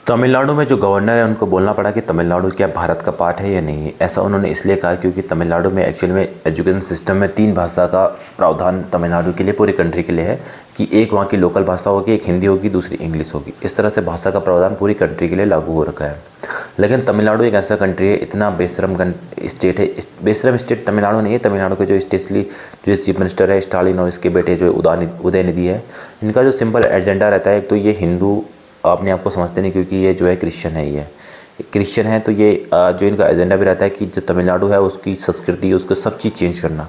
तमिलनाडु में जो गवर्नर है उनको बोलना पड़ा कि तमिलनाडु क्या भारत का पार्ट है या नहीं। ऐसा उन्होंने इसलिए कहा क्योंकि तमिलनाडु में एक्चुअल में एजुकेशन सिस्टम में 3 भाषा का प्रावधान तमिलनाडु के लिए, पूरी कंट्री के लिए है कि एक वहाँ की लोकल भाषा होगी, एक हिंदी होगी, दूसरी इंग्लिश होगी। इस तरह से भाषा का प्रावधान पूरी कंट्री के लिए लागू हो रखा है। लेकिन तमिलनाडु एक ऐसा कंट्री है, इतना बेशरम स्टेट है। बेशरम स्टेट तमिलनाडु नहीं है। तमिलनाडु के जो स्टेटली जो चीफ मिनिस्टर है स्टालिन और इसके बेटे जो उदयनिधि है, इनका जो सिंपल एजेंडा रहता है, एक तो ये हिंदू अपने आप को समझते नहीं क्योंकि ये जो है क्रिश्चियन है। ये क्रिश्चियन है तो ये जो इनका एजेंडा भी रहता है कि जो तमिलनाडु है उसकी संस्कृति, उसको सब चीज़ चेंज करना।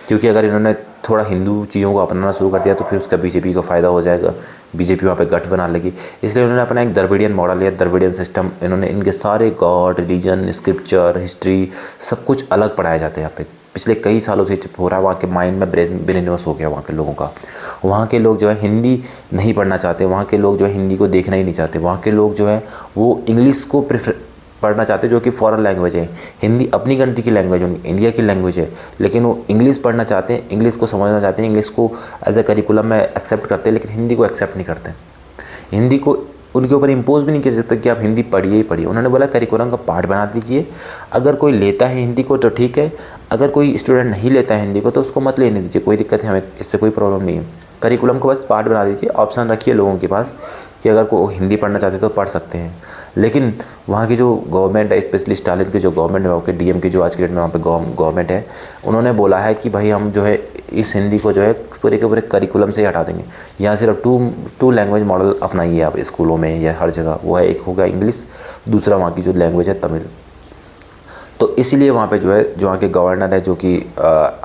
क्योंकि अगर इन्होंने थोड़ा हिंदू चीज़ों को अपनाना शुरू कर दिया तो फिर उसका बीजेपी को फ़ायदा हो जाएगा, बीजेपी वहाँ पे गठ बना लेगी। इसलिए उन्होंने अपना एक द्रविडियन मॉडल या द्रविडियन सिस्टम, इन्होंने इनके सारे गॉड, रिलीजन, स्क्रिप्चर, हिस्ट्री सब कुछ अलग पढ़ाया जाता है यहाँ पे। पिछले कई सालों से हो रहा है, वहाँ के माइंड में ब्रेन इन्वेस्ट हो गया वहाँ के लोगों का। वहाँ के लोग जो है हिंदी नहीं पढ़ना चाहते, वहाँ के लोग जो है हिंदी को देखना ही नहीं चाहते। वहाँ के लोग जो है वो इंग्लिश को प्रेफर पढ़ना चाहते जो कि फॉरेन लैंग्वेज है। हिंदी अपनी कंट्री की लैंग्वेज है, इंडिया की लैंग्वेज है, लेकिन वो इंग्लिश पढ़ना चाहते हैं, इंग्लिश को समझना चाहते हैं, इंग्लिश को एज ए करिकुलम में एक्सेप्ट करते हैं, लेकिन हिंदी को एक्सेप्ट नहीं करते। हिंदी को उनके ऊपर इम्पोज भी नहीं किया जाता कि आप हिंदी पढ़िए ही पढ़िए। उन्होंने बोला करिकुलम का पार्ट बना दीजिए। अगर कोई लेता है हिंदी को तो ठीक है, अगर कोई स्टूडेंट नहीं लेता है हिंदी को तो उसको मत लेने दीजिए, कोई दिक्कत है, हमें इससे कोई प्रॉब्लम नहीं है। करिकुलम को बस पार्ट बना दीजिए, ऑप्शन रखिए लोगों के पास कि अगर कोई हिंदी पढ़ना चाहते तो पढ़ सकते हैं। लेकिन वहाँ की जो गवर्नमेंट है, स्पेशली स्टालिन की जो गवर्नमेंट है, वहाँ के डीएम की जो आज के डेट में वहाँ पे गवर्नमेंट है, उन्होंने बोला है कि भाई हम जो है इस हिंदी को जो है पूरे के पूरे करिकुलम से ही हटा देंगे। यहाँ सिर्फ टू लैंग्वेज मॉडल अपनाइए आप स्कूलों में या हर जगह। वो है, एक होगा इंग्लिश, दूसरा वहाँ की जो लैंग्वेज है तमिल। तो इसीलिए वहाँ पे जो है, जो वहाँ के गवर्नर है जो कि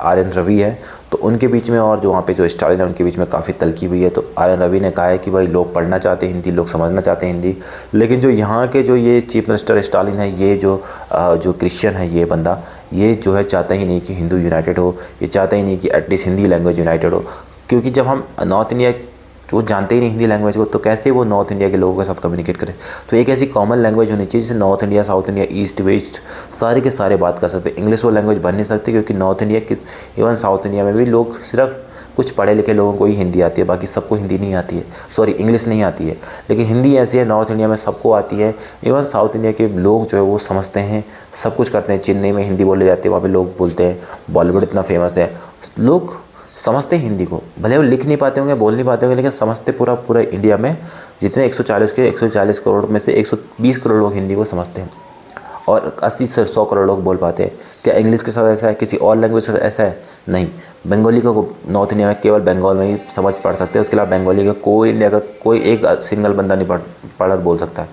RN रवि है, तो उनके बीच में और जो वहाँ पे जो स्टालिन है उनके बीच में काफ़ी तलखी हुई है। तो RN रवि ने कहा है कि भाई लोग पढ़ना चाहते हैं हिंदी, लोग समझना चाहते हैं हिंदी, लेकिन जो यहाँ के जो ये चीफ मिनिस्टर स्टालिन है, ये जो क्रिश्चियन है ये बंदा, ये जो है चाहता ही नहीं कि हिंदू यूनाइटेड हो, ये चाहता ही नहीं कि एटलीस्ट हिंदी लैंग्वेज यूनाइटेड हो। क्योंकि जब हम नॉर्थ इंडिया वो जानते ही नहीं हिंदी लैंग्वेज को, तो कैसे वो नॉर्थ इंडिया के लोगों के साथ कम्युनिकेट करें। तो एक ऐसी कॉमन लैंग्वेज होनी चाहिए जिससे north India, south India, east west सारे के सारे बात कर सकते हैं। इंग्लिश वो लैंग्वेज बन नहीं सकती क्योंकि नॉर्थ इंडिया की, इवन साउथ इंडिया में भी लोग सिर्फ कुछ पढ़े लिखे लोगों को ही हिंदी आती है, बाकी सबको हिंदी नहीं आती है, सॉरी इंग्लिश नहीं आती है। लेकिन हिंदी ऐसी है, नॉर्थ इंडिया में सबको आती है। इवन साउथ इंडिया के लोग जो है वो समझते हैं, सब कुछ करते हैं। चेन्नई में हिंदी बोली जाती है, वहाँ पर लोग बोलते हैं। बॉलीवुड इतना फेमस है, लोग समझते हैं हिंदी को, भले वो लिख नहीं पाते होंगे, बोल नहीं पाते होंगे, लेकिन समझते पूरा इंडिया में जितने 140 करोड़ में से 120 करोड़ लोग हिंदी को समझते हैं और 80 से 100 करोड़ लोग बोल पाते हैं। क्या इंग्लिश के साथ ऐसा है, किसी और लैंग्वेज के साथ ऐसा है? नहीं। बंगाली को नॉर्थ इंडिया में केवल बंगाल में ही समझ पढ़ सकते हैं, उसके अलावा बंगाली का कोई इंडिया का कोई एक सिंगल बंदा नहीं पढ़ बोल सकता है।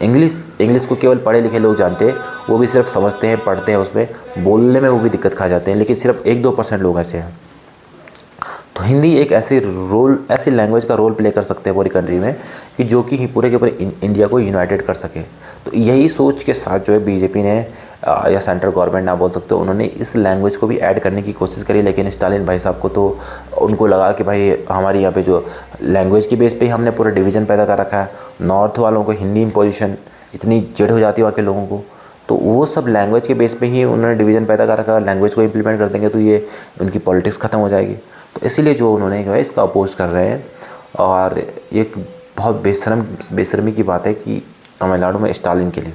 इंग्लिश को केवल पढ़े लिखे लोग जानते हैं, वो भी सिर्फ समझते हैं, पढ़ते हैं, उसमें बोलने में वो भी दिक्कत खा जाते हैं, लेकिन सिर्फ 1-2% लोग ऐसे हैं। तो हिंदी एक ऐसी लैंग्वेज का रोल प्ले कर सकते हैं पूरी कंट्री में कि जो कि पूरे के पूरे इंडिया को यूनाइटेड कर सके। तो यही सोच के साथ जो है बीजेपी ने या सेंट्रल गवर्नमेंट ना बोल सकते हो, उन्होंने इस लैंग्वेज को भी ऐड करने की कोशिश करी। लेकिन स्टालिन भाई साहब को तो उनको लगा कि भाई हमारी यहाँ पे जो लैंग्वेज की बेस पे ही हमने पूरा डिवीज़न पैदा कर रखा है, नॉर्थ वालों को हिंदी इम्पोजिशन इतनी जड़ हो जाती है वहाँ के लोगों को, तो वो सब लैंग्वेज के बेस पे ही उन्होंने डिवीज़न पैदा कर रखा है। लैंग्वेज को इम्प्लीमेंट कर देंगे तो ये उनकी पॉलिटिक्स ख़त्म हो जाएगी। तो इसीलिए जो उन्होंने जो है इसका अपोज कर रहे हैं। और एक बहुत बेशर्मी की बात है कि तमिलनाडु में स्टालिन के लिए